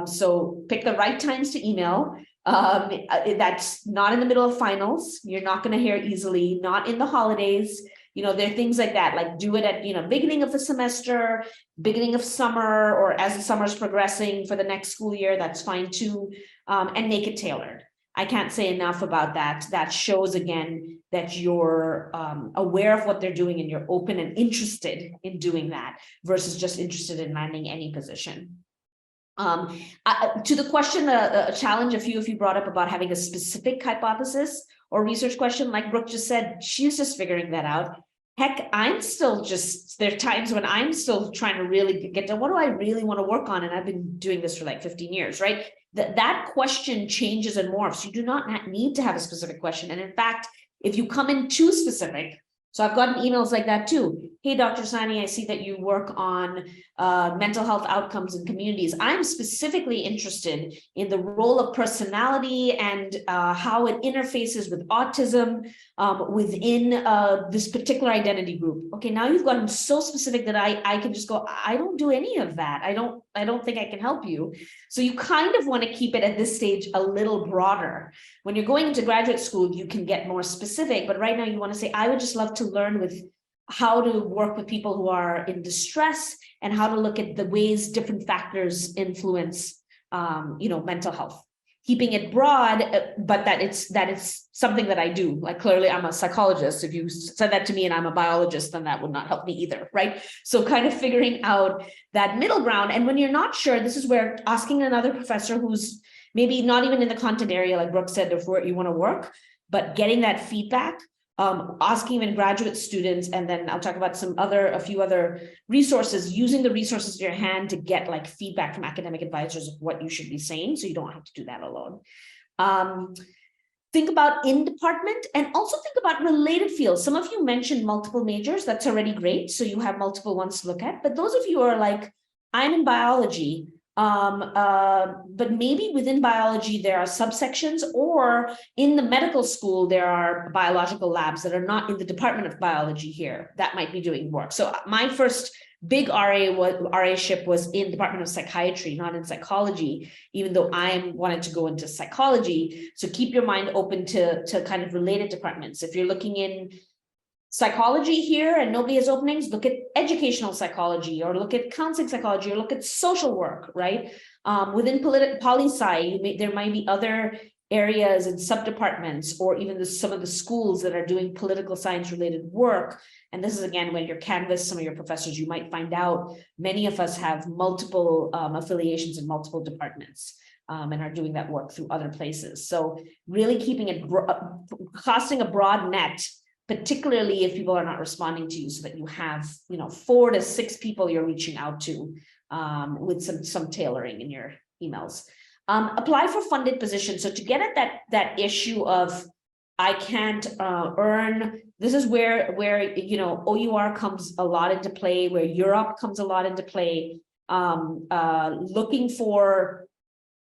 Speaker 2: So pick the right times to email. That's not in the middle of finals. You're not going to hear easily, not in the holidays. You know, there are things like that, like do it at, you know, beginning of the semester, beginning of summer, or as the summer is progressing for the next school year, that's fine too. And make it tailored. I can't say enough about that. That shows again that you're aware of what they're doing and you're open and interested in doing that versus just interested in landing any position. To the question, a challenge a few of you brought up about having a specific hypothesis or research question, like Brooke just said, she's just figuring that out. Heck, I'm still there are times when I'm still trying to really get to what do I really want to work on? And I've been doing this for like 15 years, right? That question changes and morphs. You do not need to have a specific question. And in fact, if you come in too specific, so I've gotten emails like that too. Hey, Dr. Asnaani, I see that you work on mental health outcomes in communities. I'm specifically interested in the role of personality and how it interfaces with autism within this particular identity group. Okay, now you've gotten so specific that I can just go, I don't do any of that. I don't think I can help you. So you kind of want to keep it at this stage a little broader. When you're going into graduate school, you can get more specific, but right now you want to say, I would just love to learn with how to work with people who are in distress and how to look at the ways different factors influence, mental health. Keeping it broad, but that it's something that I do. Like clearly I'm a psychologist. If you said that to me and I'm a biologist, then that would not help me either, right? So kind of figuring out that middle ground. And when you're not sure, this is where asking another professor who's maybe not even in the content area, like Brooke said, of where you want to work, but getting that feedback, asking even graduate students, and then I'll talk about a few other resources, using the resources in your hand to get like feedback from academic advisors of what you should be saying, so you don't have to do that alone. Think about in-department and also think about related fields. Some of you mentioned multiple majors. That's already great. So you have multiple ones to look at. But those of you who are like, I'm in biology, but maybe within biology, there are subsections, or in the medical school, there are biological labs that are not in the Department of Biology here that might be doing work. So my first big RA-ship was in Department of Psychiatry, not in psychology, even though I wanted to go into psychology. So keep your mind open to kind of related departments. If you're looking in psychology here and nobody has openings, look at educational psychology, or look at counseling psychology, or look at social work, right? Within poli-sci, there might be other areas and sub-departments, or even some of the schools that are doing political science related work. And this is, again, when you canvass some of your professors, you might find out many of us have multiple affiliations in multiple departments, and are doing that work through other places. So really keeping it, casting a broad net, particularly if people are not responding to you, so that you have, 4 to 6 people you're reaching out to, with some tailoring in your emails. Apply for funded positions. So to get at that issue of I can't earn, this is where OUR comes a lot into play, where Europe comes a lot into play. Looking for,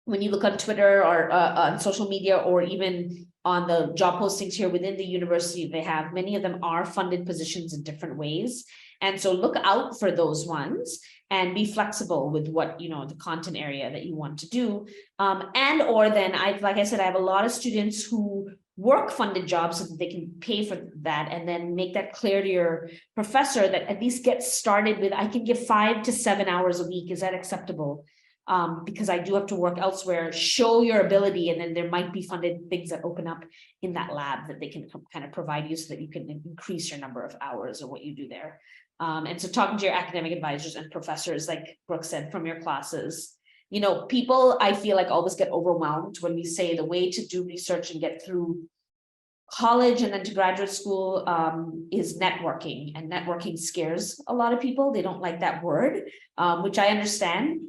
Speaker 2: when you look on Twitter or on social media, or even on the job postings here within the university, they have, many of them are funded positions in different ways. And so look out for those ones and be flexible with what, the content area that you want to do. Or then like I said, I have a lot of students who work funded jobs so that they can pay for that, and then make that clear to your professor that at least get started with, I can give 5 to 7 hours a week. Is that acceptable? Because I do have to work elsewhere, show your ability, and then there might be funded things that open up in that lab that they can kind of provide you, so that you can increase your number of hours of what you do there. And so talking to your academic advisors and professors, like Brooke said, from your classes, people, I feel like, always get overwhelmed when we say the way to do research and get through college and then to graduate school is networking, and networking scares a lot of people. They don't like that word, which I understand.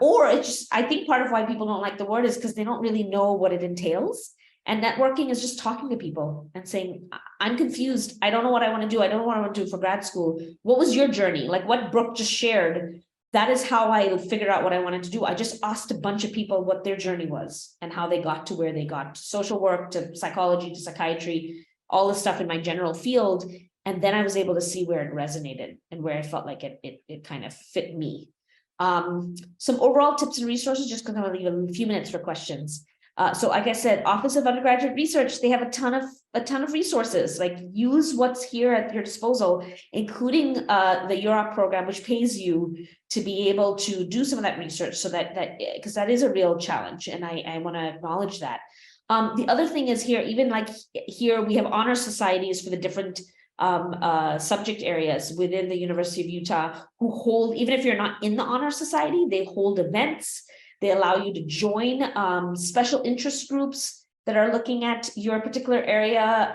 Speaker 2: Or it's just, I think part of why people don't like the word is because they don't really know what it entails. And networking is just talking to people and saying, I'm confused. I don't know what I want to do. I don't know what I want to do for grad school. What was your journey? Like what Brooke just shared, that is how I figured out what I wanted to do. I just asked a bunch of people what their journey was and how they got to where they got, to social work, to psychology, to psychiatry, all the stuff in my general field. And then I was able to see where it resonated and where I felt like it kind of fit me. Some overall tips and resources, just going to leave a few minutes for questions. So like I said, Office of Undergraduate Research, they have a ton of resources. Like, use what's here at your disposal, including the UROP program, which pays you to be able to do some of that research, so that because that is a real challenge, and I want to acknowledge that. The other thing is, here, even like here, we have honor societies for the different subject areas within the University of Utah, who hold, even if you're not in the honor society, they hold events. They allow you to join special interest groups that are looking at your particular area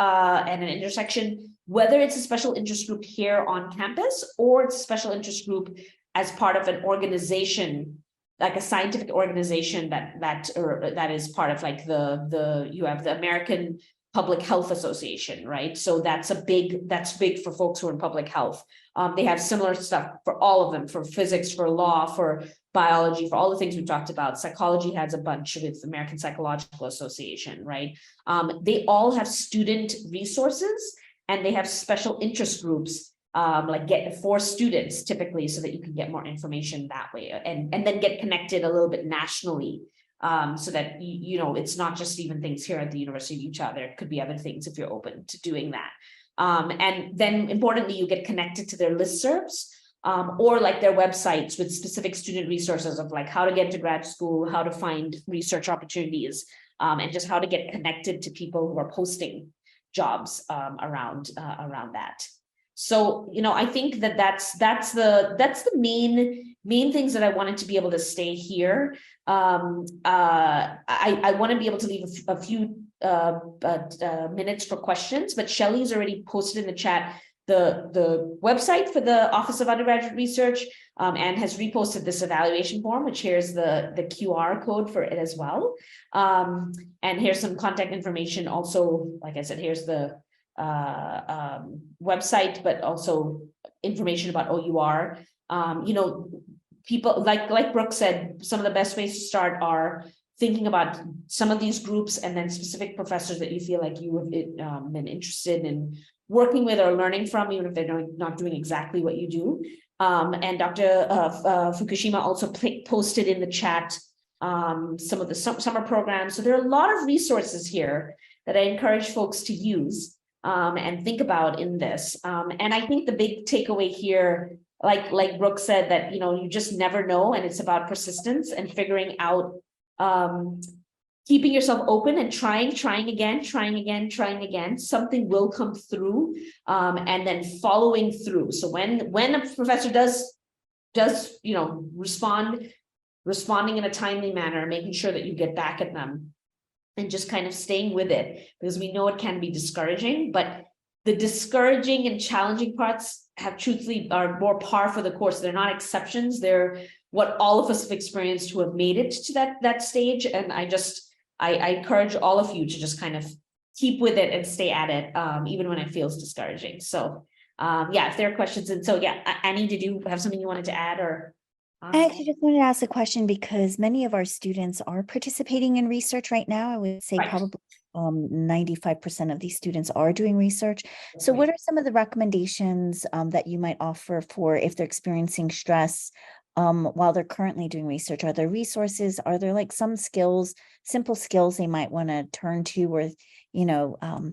Speaker 2: and an intersection, whether it's a special interest group here on campus, or it's a special interest group as part of an organization, like a scientific organization that is part of, like, you have the American Public Health Association, right? So that's big for folks who are in public health. They have similar stuff for all of them, for physics, for law, for biology, for all the things we've talked about. Psychology has a bunch with American Psychological Association, right? They all have student resources, and they have special interest groups, like for students typically, so that you can get more information that way, and then get connected a little bit nationally. So that, it's not just even things here at the University of Utah. There could be other things if you're open to doing that. And then importantly, you get connected to their listservs, or like their websites with specific student resources of like how to get to grad school, how to find research opportunities, and just how to get connected to people who are posting jobs around that. So, I think that's the main things that I wanted to be able to stay here. I want to be able to leave a few minutes for questions, but Shelly's already posted in the chat the website for the Office of Undergraduate Research, and has reposted this evaluation form, which here's the QR code for it as well. And here's some contact information. Also, like I said, here's the website, but also information about OUR. People like Brooke said, some of the best ways to start are thinking about some of these groups, and then specific professors that you feel like you have been interested in working with or learning from, even if they're not doing exactly what you do. And Dr. Fukushima also posted in the chat some of the summer programs. So there are a lot of resources here that I encourage folks to use and think about in this. And I think the big takeaway here, like Brooke said, that you just never know, and it's about persistence and figuring out, keeping yourself open and trying again. Something will come through, and then following through. So when a professor does responding in a timely manner, making sure that you get back at them and just kind of staying with it, because we know it can be discouraging, but the discouraging and challenging parts are more par for the course. They're not exceptions. They're what all of us have experienced who have made it to that stage. And I encourage all of you to just kind of keep with it and stay at it, even when it feels discouraging. So yeah, if there are questions. And so yeah, Annie, did you have something you wanted to add, or?
Speaker 4: I actually just wanted to ask a question because many of our students are participating in research right now. I would say probably 95% of these students are doing research. So what are some of the recommendations that you might offer for if they're experiencing stress while they're currently doing research? Are there resources? Are there like some skills, simple skills they might want to turn to or,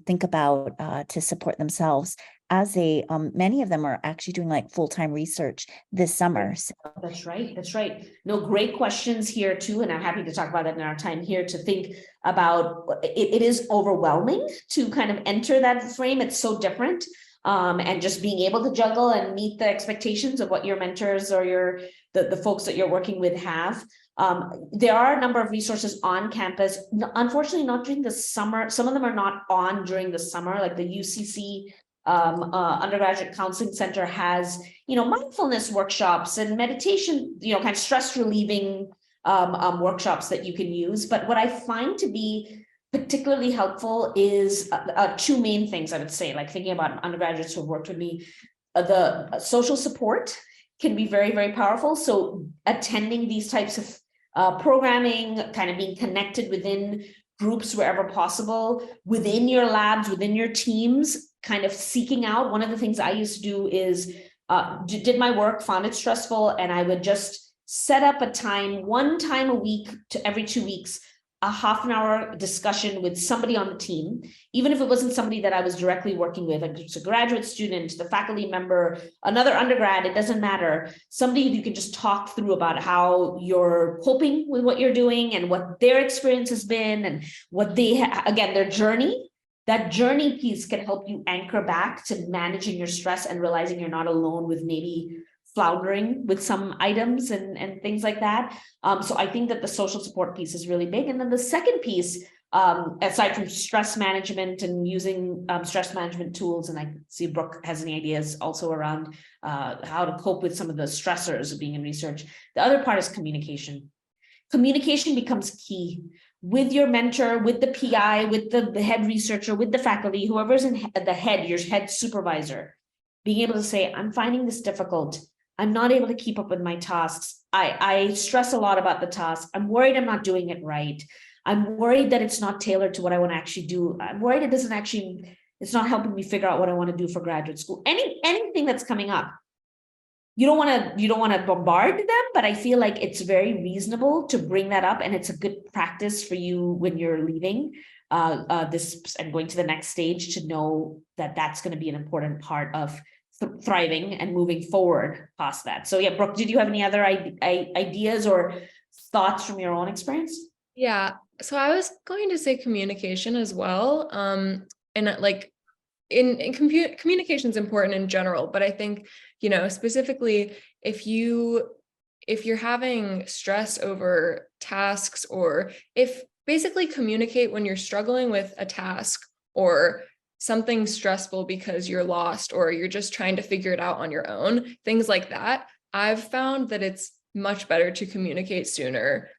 Speaker 4: think about to support themselves? As many of them are actually doing like full-time research this summer. So.
Speaker 2: That's right. No, great questions here too. And I'm happy to talk about that in our time here to think about it is overwhelming to kind of enter that frame. It's so different. And just being able to juggle and meet the expectations of what your mentors or the folks that you're working with have. There are a number of resources on campus, unfortunately not during the summer. Some of them are not on during the summer, like the UCC Undergraduate Counseling Center has, mindfulness workshops and meditation, kind of stress relieving workshops that you can use. But what I find to be particularly helpful is two main things, I would say, like thinking about undergraduates who have worked with me. The social support can be very, very powerful. So attending these types of programming, kind of being connected within groups wherever possible, within your labs, within your teams, kind of seeking out. One of the things I used to do is did my work, found it stressful, and I would just set up a time, one time a week to every 2 weeks, a half an hour discussion with somebody on the team, even if it wasn't somebody that I was directly working with, like it's a graduate student, the faculty member, another undergrad, it doesn't matter. Somebody you can just talk through about how you're coping with what you're doing and what their experience has been and what again, their journey. That journey piece can help you anchor back to managing your stress and realizing you're not alone with maybe floundering with some items and things like that. So I think that the social support piece is really big. And then the second piece, aside from stress management and using stress management tools, and I see Brooke has any ideas also around how to cope with some of the stressors of being in research. The other part is communication. Communication becomes key with your mentor, with the PI, with the head researcher, with the faculty, whoever's in the head, your head supervisor, being able to say, I'm finding this difficult. I'm not able to keep up with my tasks. I stress a lot about the task. I'm worried I'm not doing it right. I'm worried that it's not tailored to what I want to actually do. I'm worried it's not helping me figure out what I want to do for graduate school. Anything that's coming up. You don't want to bombard them, but I feel like it's very reasonable to bring that up, and it's a good practice for you when you're leaving this and going to the next stage to know that that's going to be an important part of thriving and moving forward past that. So yeah, Brooke, did you have any other ideas or thoughts from your own experience?
Speaker 3: Yeah, so I was going to say communication as well, and like in communication is important in general, but I think, specifically if you're having stress over tasks, or if basically communicate when you're struggling with a task or something stressful because you're lost or you're just trying to figure it out on your own, things like that. I've found that it's much better to communicate sooner.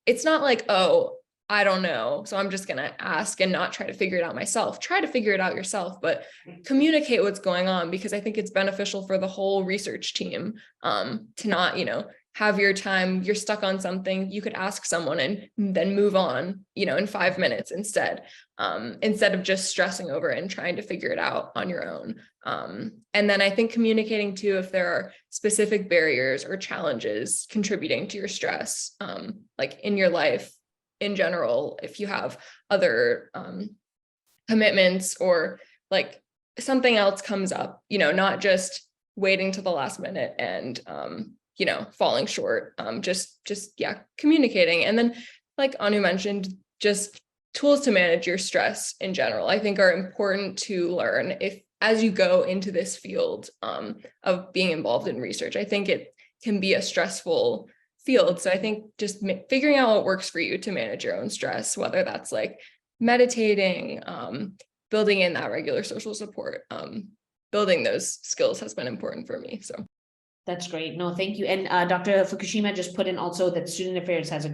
Speaker 3: It's not like, oh, I don't know, so I'm just going to ask and not try to figure it out myself. Try to figure it out yourself, but communicate what's going on, because I think it's beneficial for the whole research team to not, have your time, you're stuck on something, you could ask someone and then move on, in 5 minutes instead of just stressing over it and trying to figure it out on your own. And then I think communicating too, if there are specific barriers or challenges contributing to your stress, like in your life in general, if you have other commitments or like something else comes up, not just waiting to the last minute and, falling short, yeah, communicating. And then like Anu mentioned, just tools to manage your stress in general, I think are important to learn as you go into this field of being involved in research. I think it can be a stressful field. So I think just figuring out what works for you to manage your own stress, whether that's like meditating, building in that regular social support, building those skills has been important for me. So
Speaker 2: that's great. No, thank you. And Dr. Fukushima just put in also that Student Affairs has some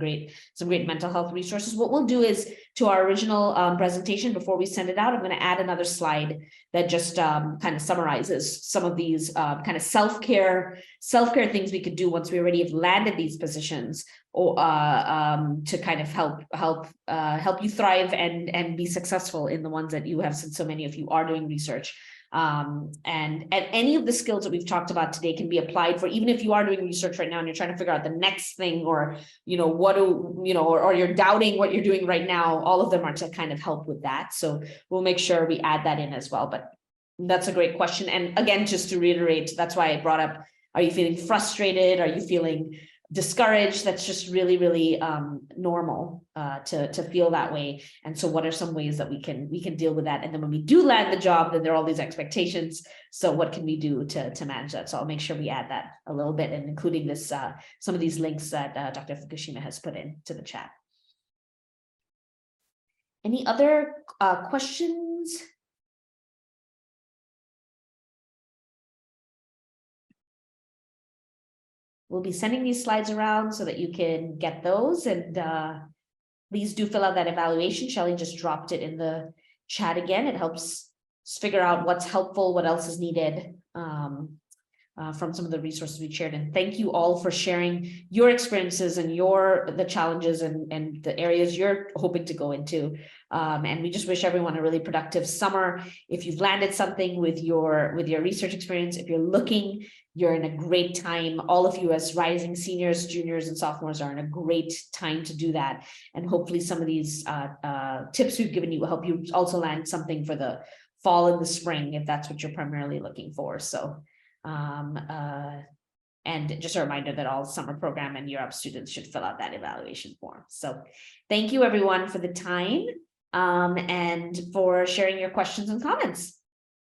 Speaker 2: great mental health resources. What we'll do is to our original presentation, before we send it out, I'm going to add another slide that just kind of summarizes some of these kind of self-care things we could do once we already have landed these positions, or to kind of help you thrive and be successful in the ones that you have, since so many of you are doing research. And any of the skills that we've talked about today can be applied for, even if you are doing research right now and you're trying to figure out the next thing, or or you're doubting what you're doing right now. All of them are to kind of help with that. So we'll make sure we add that in as well. But that's a great question. And again, just to reiterate, that's why I brought up, are you feeling frustrated? Are you feeling discouraged? That's just really, really normal to feel that way. And so what are some ways that we can deal with that? And then when we do land the job, then there are all these expectations. So what can we do to manage that? So I'll make sure we add that a little bit, and including this some of these links that Dr. Fukushima has put into the chat. Any other questions? We'll be sending these slides around so that you can get those, and please do fill out that evaluation. Shelly just dropped it in the chat again. It helps us figure out what's helpful, what else is needed from some of the resources we shared. And thank you all for sharing your experiences and the challenges and the areas you're hoping to go into. And we just wish everyone a really productive summer. If you've landed something with your research experience, if you're looking, you're in a great time. All of you as rising seniors, juniors, and sophomores are in a great time to do that. And hopefully some of these tips we've given you will help you also land something for the fall and the spring, if that's what you're primarily looking for. So, and just a reminder that all summer program and Europe students should fill out that evaluation form. So thank you everyone for the time and for sharing your questions and comments.